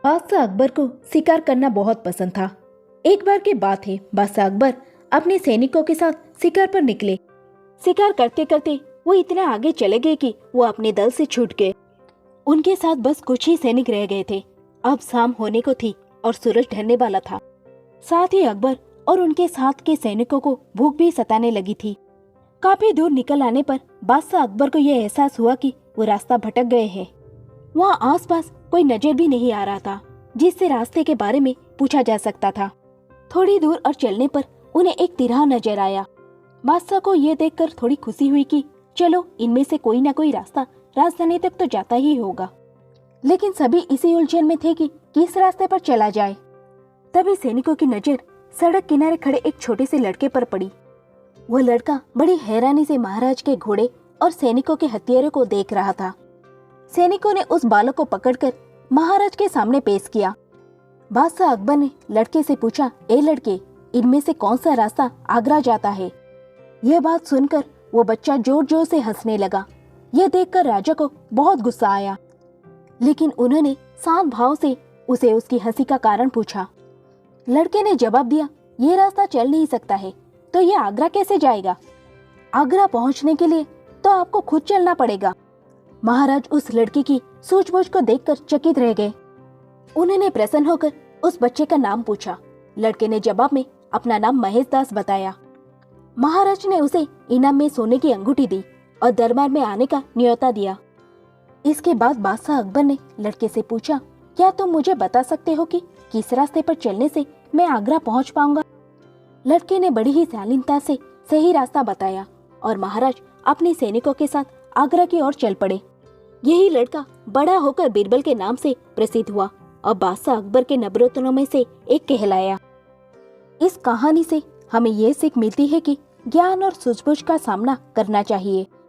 बादशाह अकबर को शिकार करना बहुत पसंद था। एक बार की बात है, बादशाह अकबर अपने सैनिकों के साथ शिकार पर निकले। शिकार करते करते वो इतने आगे चले गए कि वो अपने दल से छूट गए। उनके साथ बस कुछ ही सैनिक रह गए थे। अब शाम होने को थी और सूरज ढलने वाला था। साथ ही अकबर और उनके साथ के सैनिकों को भूख भी सताने लगी थी। काफी दूर निकल आने पर बादशाह अकबर को यह एहसास हुआ कि वो रास्ता भटक गए हैं। वहाँ आसपास कोई नजर भी नहीं आ रहा था जिससे रास्ते के बारे में पूछा जा सकता था। थोड़ी दूर और चलने पर उन्हें एक तिराहा नजर आया। बादशाह को यह देखकर थोड़ी खुशी हुई कि चलो इनमें से कोई ना कोई रास्ता राजधानी तक तो जाता ही होगा। लेकिन सभी इसी उलझन में थे कि किस रास्ते पर चला जाए। तभी सैनिकों की नजर सड़क किनारे खड़े एक छोटे से लड़के पर पड़ी। वह लड़का बड़ी हैरानी से महाराज के घोड़े और सैनिकों के हथियारों को देख रहा था। सैनिकों ने उस बालक को पकड़कर महाराज के सामने पेश किया। बादशाह अकबर ने लड़के से पूछा, ए लड़के, इनमें से कौन सा रास्ता आगरा जाता है? यह बात सुनकर वो बच्चा जोर जोर से हंसने लगा। यह देखकर राजा को बहुत गुस्सा आया, लेकिन उन्होंने शांत भाव से उसे उसकी हंसी का कारण पूछा। लड़के ने जवाब दिया, ये रास्ता चल नहीं सकता है, तो ये आगरा कैसे जाएगा? आगरा पहुंचने के लिए तो आपको खुद चलना पड़ेगा। महाराज उस लड़के की सूझबूझ को देखकर चकित रह गए। उन्होंने प्रसन्न होकर उस बच्चे का नाम पूछा। लड़के ने जवाब में अपना नाम महेश दास बताया। महाराज ने उसे इनाम में सोने की अंगूठी दी और दरबार में आने का न्योता दिया। इसके बाद बादशाह अकबर ने लड़के से पूछा, क्या तुम मुझे बता सकते हो कि किस रास्ते पर चलने से मैं आगरा पहुंच पाऊंगा? लड़के ने बड़ी ही शालीनता से सही रास्ता बताया और महाराज अपने सैनिकों के साथ आगरा की ओर चल पड़े। यही लड़का बड़ा होकर बीरबल के नाम से प्रसिद्ध हुआ और बादशाह अकबर के नबरत्नों में से एक कहलाया। इस कहानी से हमें ये सीख मिलती है कि ज्ञान और सूझबूझ का सामना करना चाहिए।